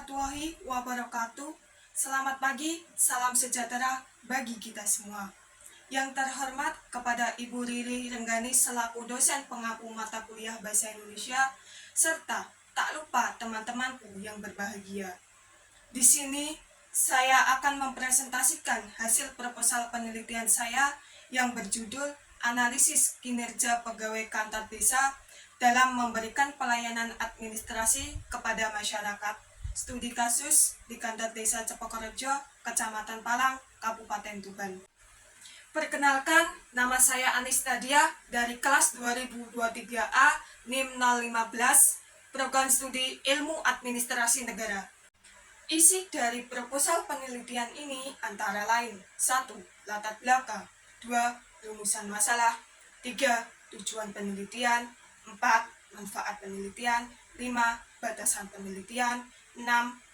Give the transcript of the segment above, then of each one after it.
warahmatullahi wabarakatuh. Selamat pagi, salam sejahtera bagi kita semua. Yang terhormat kepada Ibu Riri Renggani selaku dosen pengampu mata kuliah Bahasa Indonesia, serta tak lupa teman-temanku yang berbahagia. Di sini saya akan mempresentasikan hasil proposal penelitian saya yang berjudul Analisis Kinerja Pegawai Kantor Desa dalam memberikan pelayanan administrasi kepada masyarakat. Studi kasus di Kantor Desa Cepokorejo, Kecamatan Palang, Kabupaten Tuban. Perkenalkan, nama saya Anis Nadia dari kelas 2023A NIM 015, Program Studi Ilmu Administrasi Negara. Isi dari proposal penelitian ini antara lain: 1. Latar belakang, 2. Rumusan masalah, 3. Tujuan penelitian, 4. Manfaat penelitian, 5. Batasan penelitian, 6.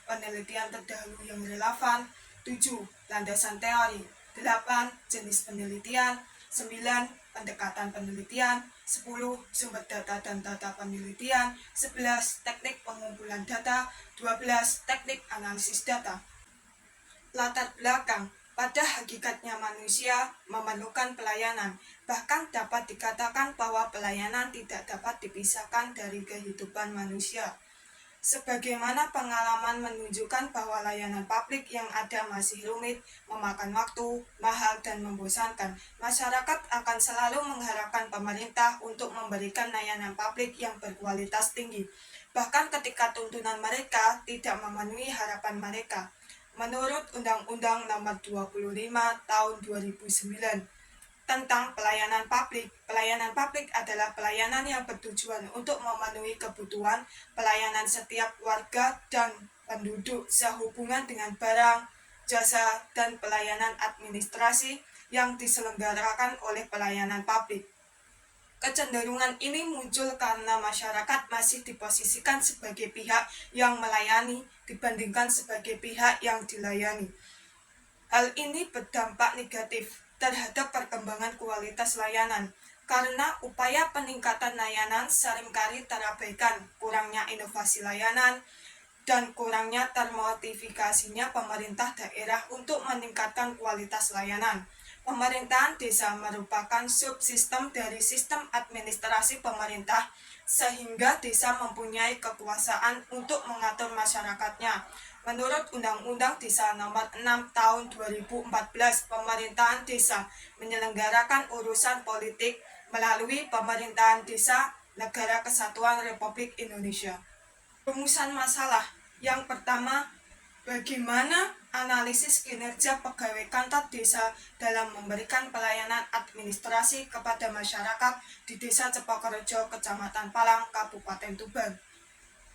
Penelitian terdahulu yang relevan, 7. Landasan teori, 8. Jenis penelitian, 9. Pendekatan penelitian, 10. Sumber data dan data penelitian, 11. Teknik pengumpulan data, 12. Teknik analisis data. Latar belakang. Pada hakikatnya manusia memerlukan pelayanan, bahkan dapat dikatakan bahwa pelayanan tidak dapat dipisahkan dari kehidupan manusia. Sebagaimana pengalaman menunjukkan bahwa layanan publik yang ada masih rumit, memakan waktu, mahal, dan membosankan, masyarakat akan selalu mengharapkan pemerintah untuk memberikan layanan publik yang berkualitas tinggi, bahkan ketika tuntunan mereka tidak memenuhi harapan mereka. Menurut Undang-Undang Nomor 25 Tahun 2009 tentang pelayanan publik adalah pelayanan yang bertujuan untuk memenuhi kebutuhan pelayanan setiap warga dan penduduk sehubungan dengan barang, jasa, dan pelayanan administrasi yang diselenggarakan oleh pelayanan publik. Kecenderungan ini muncul karena masyarakat masih diposisikan sebagai pihak yang melayani dibandingkan sebagai pihak yang dilayani. Hal ini berdampak negatif terhadap perkembangan kualitas layanan, karena upaya peningkatan layanan seringkali terabaikan kurangnya inovasi layanan dan kurangnya termotivasinya pemerintah daerah untuk meningkatkan kualitas layanan. Pemerintahan desa merupakan subsistem dari sistem administrasi pemerintah, sehingga desa mempunyai kekuasaan untuk mengatur masyarakatnya. Menurut Undang-Undang Desa Nomor 6 Tahun 2014, pemerintahan desa menyelenggarakan urusan politik melalui Pemerintahan Desa Negara Kesatuan Republik Indonesia. Rumusan masalah. Yang pertama, bagaimana analisis kinerja pegawai kantor desa dalam memberikan pelayanan administrasi kepada masyarakat di Desa Cepokorejo, Kecamatan Palang, Kabupaten Tuban.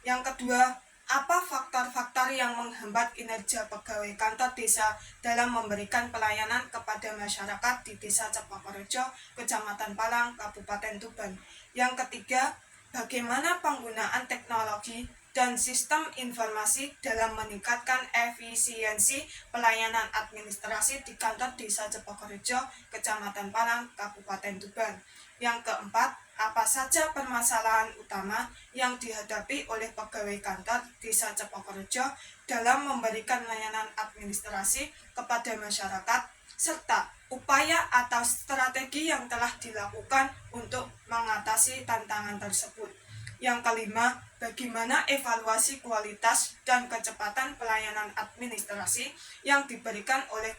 Yang kedua, apa faktor-faktor yang menghambat kinerja pegawai kantor desa dalam memberikan pelayanan kepada masyarakat di Desa Cepokorejo, Kecamatan Palang, Kabupaten Tuban. Yang ketiga, bagaimana penggunaan teknologi dan sistem informasi dalam meningkatkan efisiensi pelayanan administrasi di kantor Desa Cepokorejo, Kecamatan Palang, Kabupaten Tuban. Yang keempat, apa saja permasalahan utama yang dihadapi oleh pegawai kantor Desa Cepokorejo dalam memberikan layanan administrasi kepada masyarakat, serta upaya atau strategi yang telah dilakukan untuk mengatasi tantangan tersebut. Yang kelima, bagaimana evaluasi kualitas dan kecepatan pelayanan administrasi yang diberikan oleh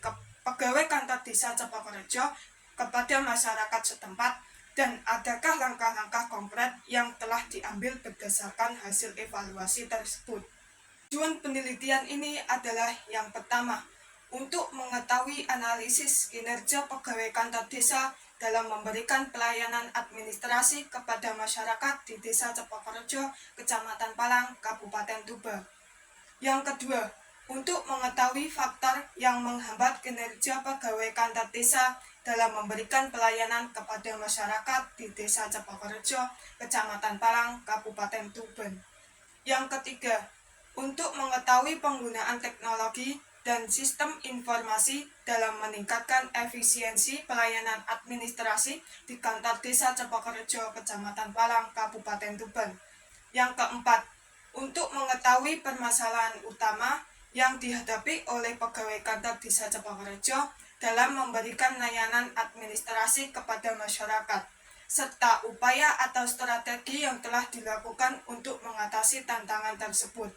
pegawai kantor Desa Cepokorejo kepada masyarakat setempat, dan adakah langkah-langkah konkret yang telah diambil berdasarkan hasil evaluasi tersebut. Tujuan penelitian ini adalah yang pertama, untuk mengetahui analisis kinerja pegawai kantor desa dalam memberikan pelayanan administrasi kepada masyarakat di Desa Cepokorejo, Kecamatan Palang, Kabupaten Tuban. Yang kedua, untuk mengetahui faktor yang menghambat kinerja pegawai kantor desa dalam memberikan pelayanan kepada masyarakat di Desa Cepokorejo, Kecamatan Palang, Kabupaten Tuban. Yang ketiga, untuk mengetahui penggunaan teknologi dan sistem informasi dalam meningkatkan efisiensi pelayanan administrasi di kantor Desa Cepokorejo, Kecamatan Palang, Kabupaten Tuban. Yang keempat, untuk mengetahui mengetahui permasalahan utama yang dihadapi oleh pegawai kantor Desa Cepakorejo dalam memberikan layanan administrasi kepada masyarakat, serta upaya atau strategi yang telah dilakukan untuk mengatasi tantangan tersebut.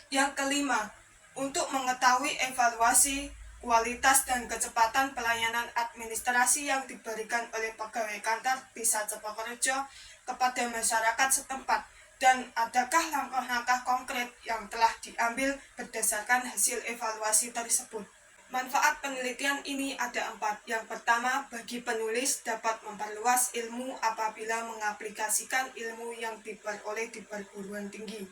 Yang kelima, untuk mengetahui evaluasi, kualitas dan kecepatan pelayanan administrasi yang diberikan oleh pegawai kantor Desa Cepakorejo kepada masyarakat setempat, dan adakah langkah-langkah konkret yang telah diambil berdasarkan hasil evaluasi tersebut. Manfaat penelitian ini ada 4. Yang pertama, bagi penulis dapat memperluas ilmu apabila mengaplikasikan ilmu yang diperoleh di perguruan tinggi.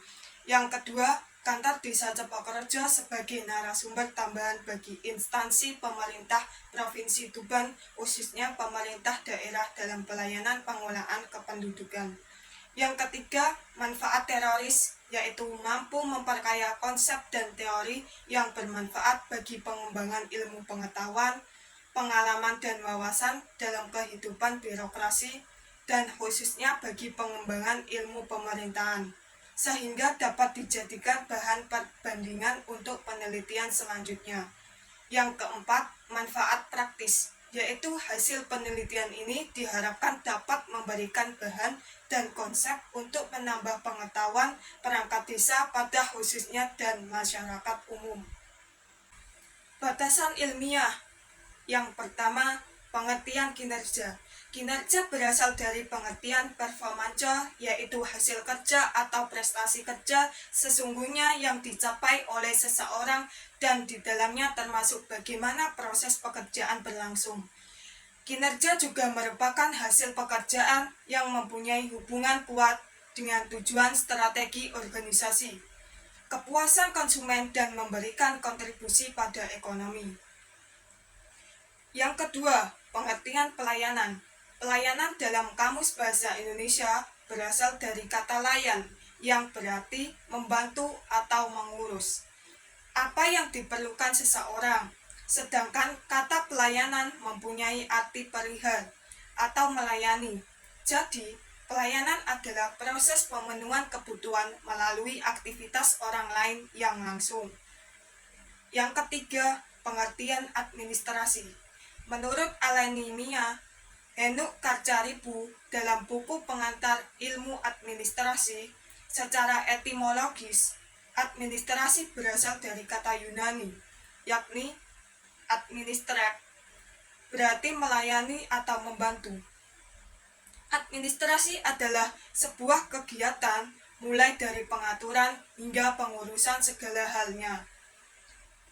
Yang kedua, kantor Desa Cepakorejo sebagai narasumber tambahan bagi instansi pemerintah Provinsi Tuban, khususnya pemerintah daerah dalam pelayanan pengolahan kependudukan. Yang ketiga, manfaat teoris, yaitu mampu memperkaya konsep dan teori yang bermanfaat bagi pengembangan ilmu pengetahuan, pengalaman dan wawasan dalam kehidupan birokrasi, dan khususnya bagi pengembangan ilmu pemerintahan, sehingga dapat dijadikan bahan perbandingan untuk penelitian selanjutnya. Yang keempat, manfaat praktis, yaitu hasil penelitian ini diharapkan dapat memberikan bahan dan konsep untuk menambah pengetahuan perangkat desa pada khususnya dan masyarakat umum. Batasan ilmiah. Yang pertama, pengertian kinerja. Kinerja berasal dari pengertian performance, yaitu hasil kerja atau prestasi kerja sesungguhnya yang dicapai oleh seseorang dan di dalamnya termasuk bagaimana proses pekerjaan berlangsung. Kinerja juga merupakan hasil pekerjaan yang mempunyai hubungan kuat dengan tujuan strategi organisasi, kepuasan konsumen dan memberikan kontribusi pada ekonomi. Yang kedua, pengertian pelayanan. Pelayanan dalam Kamus Bahasa Indonesia berasal dari kata layan, yang berarti membantu atau mengurus apa yang diperlukan seseorang, sedangkan kata pelayanan mempunyai arti perihal atau melayani. Jadi, pelayanan adalah proses pemenuhan kebutuhan melalui aktivitas orang lain yang langsung. Yang ketiga, pengertian administrasi. Menurut Alenimia Henuk Karcaribu dalam buku pengantar ilmu administrasi, secara etimologis, administrasi berasal dari kata Yunani, yakni administrat, berarti melayani atau membantu. Administrasi adalah sebuah kegiatan mulai dari pengaturan hingga pengurusan segala halnya,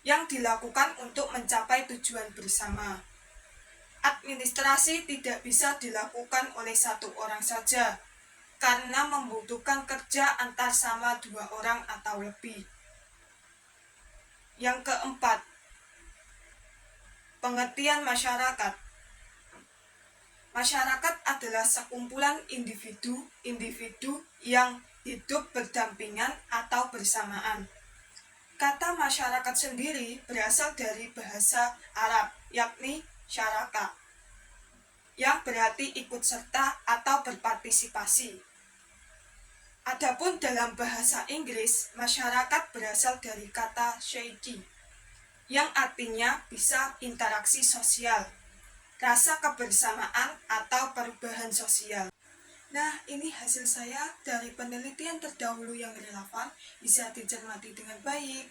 yang dilakukan untuk mencapai tujuan bersama. Administrasi tidak bisa dilakukan oleh satu orang saja, karena membutuhkan kerja antar sama 2 orang atau lebih. Yang keempat, pengertian masyarakat. Masyarakat adalah sekumpulan individu-individu yang hidup berdampingan atau bersamaan. Kata masyarakat sendiri berasal dari bahasa Arab, yakni syaraka, yang berarti ikut serta atau berpartisipasi. Adapun dalam bahasa Inggris, masyarakat berasal dari kata shaky, yang artinya bisa interaksi sosial, rasa kebersamaan atau perubahan sosial. Nah, ini hasil saya dari penelitian terdahulu yang relevan, bisa dicermati dengan baik.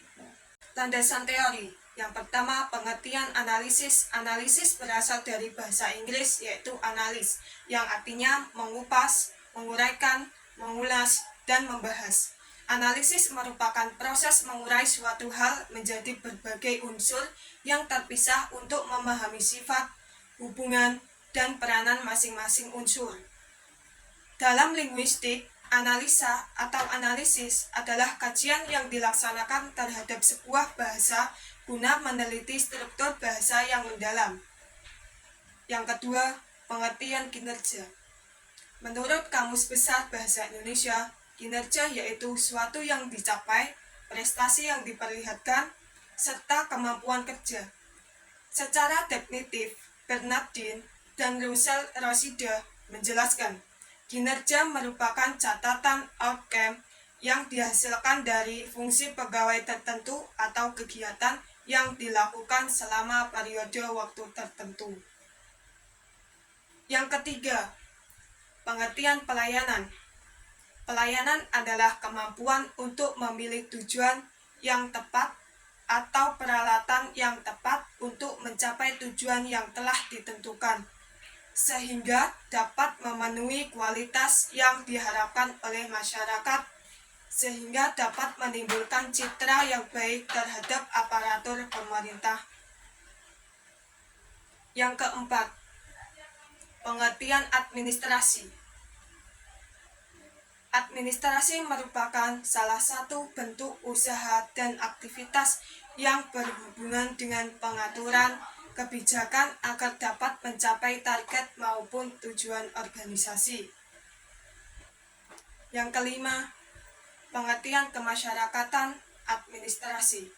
Landasan teori. Yang pertama, pengertian analisis. Analisis berasal dari bahasa Inggris, yaitu analis, yang artinya mengupas, menguraikan, mengulas, dan membahas. Analisis merupakan proses mengurai suatu hal menjadi berbagai unsur yang terpisah untuk memahami sifat, hubungan, dan peranan masing-masing unsur. Dalam linguistik, analisa atau analisis adalah kajian yang dilaksanakan terhadap sebuah bahasa guna meneliti struktur bahasa yang mendalam. Yang kedua, pengertian kinerja. Menurut Kamus Besar Bahasa Indonesia, kinerja yaitu suatu yang dicapai, prestasi yang diperlihatkan, serta kemampuan kerja. Secara definitif, Bernardin dan Russell Rosida menjelaskan, kinerja merupakan catatan outcome yang dihasilkan dari fungsi pegawai tertentu atau kegiatan yang dilakukan selama periode waktu tertentu. Yang ketiga, pengertian pelayanan. Pelayanan adalah kemampuan untuk memilih tujuan yang tepat atau peralatan yang tepat untuk mencapai tujuan yang telah ditentukan, sehingga dapat memenuhi kualitas yang diharapkan oleh masyarakat, sehingga dapat menimbulkan citra yang baik terhadap aparatur pemerintah. Yang keempat, pengertian administrasi. Administrasi merupakan salah satu bentuk usaha dan aktivitas yang berhubungan dengan pengaturan kebijakan agar dapat mencapai target maupun tujuan organisasi. Yang kelima, pengertian kemasyarakatan administrasi.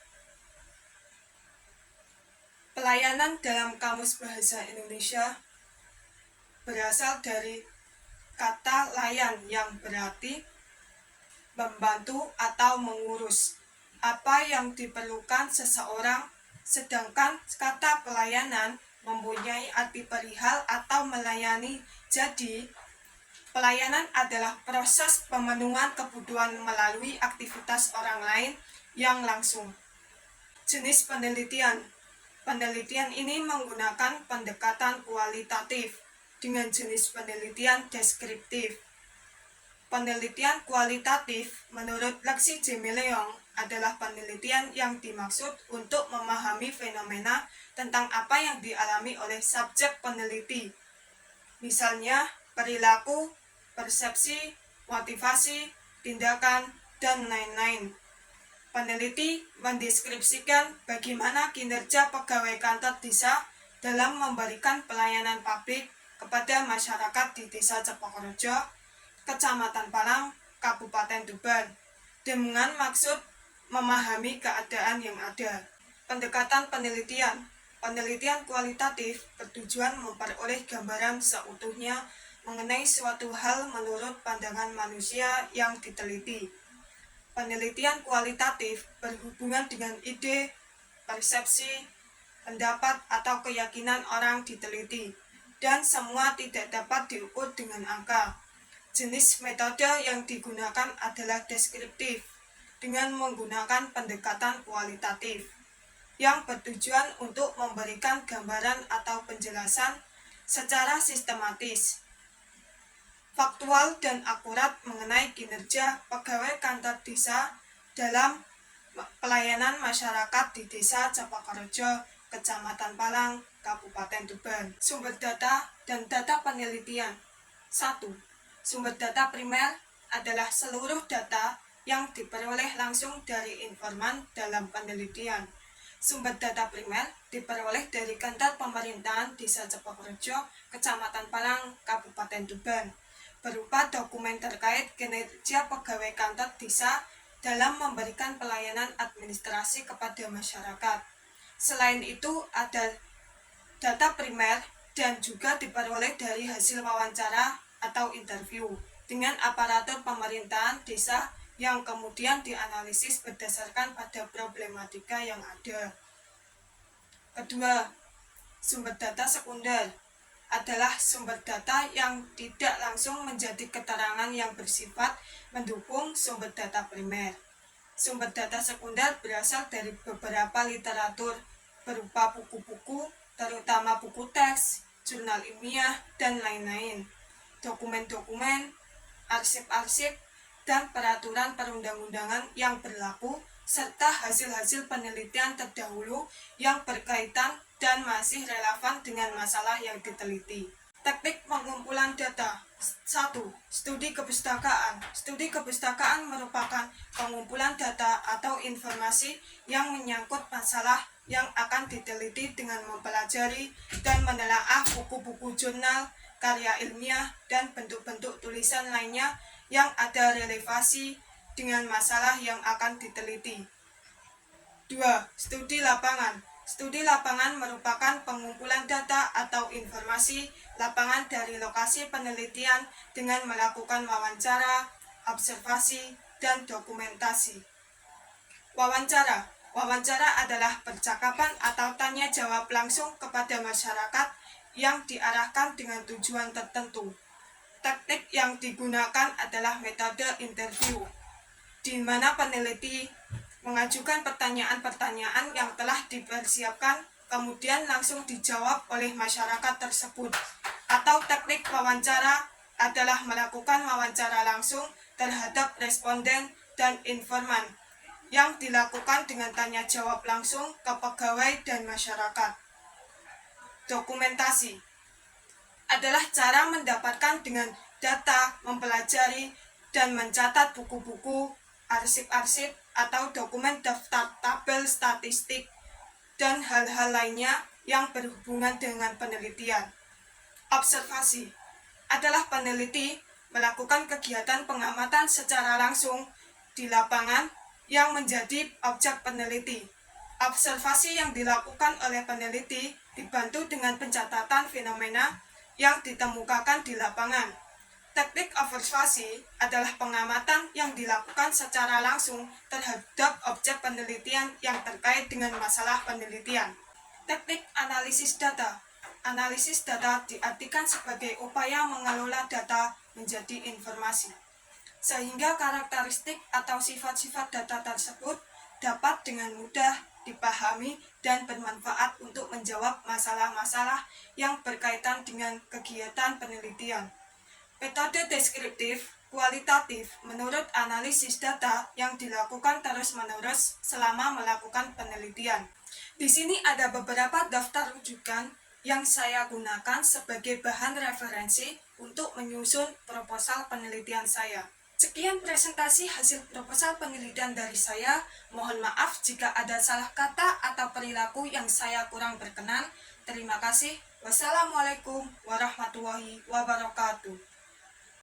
Pelayanan dalam Kamus Bahasa Indonesia berasal dari kata layan yang berarti membantu atau mengurus apa yang diperlukan seseorang, sedangkan kata pelayanan mempunyai arti perihal atau melayani. Jadi, pelayanan adalah proses pemenuhan kebutuhan melalui aktivitas orang lain yang langsung. Jenis penelitian. Penelitian ini menggunakan pendekatan kualitatif dengan jenis penelitian deskriptif. Penelitian kualitatif menurut Lexi Jemeleong adalah penelitian yang dimaksud untuk memahami fenomena tentang apa yang dialami oleh subjek peneliti. Misalnya, perilaku, persepsi, motivasi, tindakan, dan lain-lain. Peneliti mendeskripsikan bagaimana kinerja pegawai kantor desa dalam memberikan pelayanan publik kepada masyarakat di Desa Cepokorejo, Kecamatan Palang, Kabupaten Tuban, dengan maksud memahami keadaan yang ada. Pendekatan penelitian. Penelitian kualitatif bertujuan memperoleh gambaran seutuhnya mengenai suatu hal menurut pandangan manusia yang diteliti. Penelitian kualitatif berhubungan dengan ide, persepsi, pendapat atau keyakinan orang diteliti, dan semua tidak dapat diukur dengan angka. Jenis metode yang digunakan adalah deskriptif, dengan menggunakan pendekatan kualitatif, yang bertujuan untuk memberikan gambaran atau penjelasan secara sistematis, faktual dan akurat mengenai kinerja pegawai kantor desa dalam pelayanan masyarakat di Desa Cepokorejo, Kecamatan Palang, Kabupaten Tuban. Sumber data dan data penelitian. 1. Sumber data primer adalah seluruh data yang diperoleh langsung dari informan dalam penelitian. Sumber data primer diperoleh dari kantor pemerintahan Desa Cepokorejo, Kecamatan Palang, Kabupaten Tuban, berupa dokumen terkait kinerja pegawai kantor desa dalam memberikan pelayanan administrasi kepada masyarakat. Selain itu, ada data primer dan juga diperoleh dari hasil wawancara atau interview dengan aparatur pemerintahan desa yang kemudian dianalisis berdasarkan pada problematika yang ada. Kedua, sumber data sekunder adalah sumber data yang tidak langsung menjadi keterangan yang bersifat mendukung sumber data primer. Sumber data sekunder berasal dari beberapa literatur berupa buku-buku, terutama buku teks, jurnal ilmiah, dan lain-lain, dokumen-dokumen, arsip-arsip, dan peraturan perundang-undangan yang berlaku, serta hasil-hasil penelitian terdahulu yang berkaitan dan masih relevan dengan masalah yang diteliti. Teknik pengumpulan data. 1. Studi kepustakaan. Studi kepustakaan merupakan pengumpulan data atau informasi yang menyangkut masalah yang akan diteliti dengan mempelajari dan menelaah buku-buku jurnal, karya ilmiah, dan bentuk-bentuk tulisan lainnya yang ada relevansi dengan masalah yang akan diteliti. 2. Studi lapangan. Studi lapangan merupakan pengumpulan data atau informasi lapangan dari lokasi penelitian dengan melakukan wawancara, observasi, dan dokumentasi. Wawancara. Wawancara adalah percakapan atau tanya jawab langsung kepada masyarakat yang diarahkan dengan tujuan tertentu. Teknik yang digunakan adalah metode interview, di mana peneliti mengajukan pertanyaan-pertanyaan yang telah dipersiapkan, kemudian langsung dijawab oleh masyarakat tersebut. Atau teknik wawancara adalah melakukan wawancara langsung terhadap responden dan informan, yang dilakukan dengan tanya jawab langsung ke pegawai dan masyarakat. Dokumentasi adalah cara mendapatkan dengan data, mempelajari, dan mencatat buku-buku, arsip-arsip, atau dokumen daftar tabel statistik, dan hal-hal lainnya yang berhubungan dengan penelitian. Observasi adalah peneliti melakukan kegiatan pengamatan secara langsung di lapangan yang menjadi objek peneliti. Observasi yang dilakukan oleh peneliti dibantu dengan pencatatan fenomena yang ditemukan di lapangan. Teknik observasi adalah pengamatan yang dilakukan secara langsung terhadap objek penelitian yang terkait dengan masalah penelitian. Teknik analisis data. Analisis data diartikan sebagai upaya mengelola data menjadi informasi, sehingga karakteristik atau sifat-sifat data tersebut dapat dengan mudah dipahami dan bermanfaat untuk menjawab masalah-masalah yang berkaitan dengan kegiatan penelitian. Metode deskriptif kualitatif menurut analisis data yang dilakukan terus-menerus selama melakukan penelitian. Di sini ada beberapa daftar rujukan yang saya gunakan sebagai bahan referensi untuk menyusun proposal penelitian saya. Sekian presentasi hasil proposal penelitian dari saya. Mohon maaf jika ada salah kata atau perilaku yang saya kurang berkenan. Terima kasih. Wassalamualaikum warahmatullahi wabarakatuh.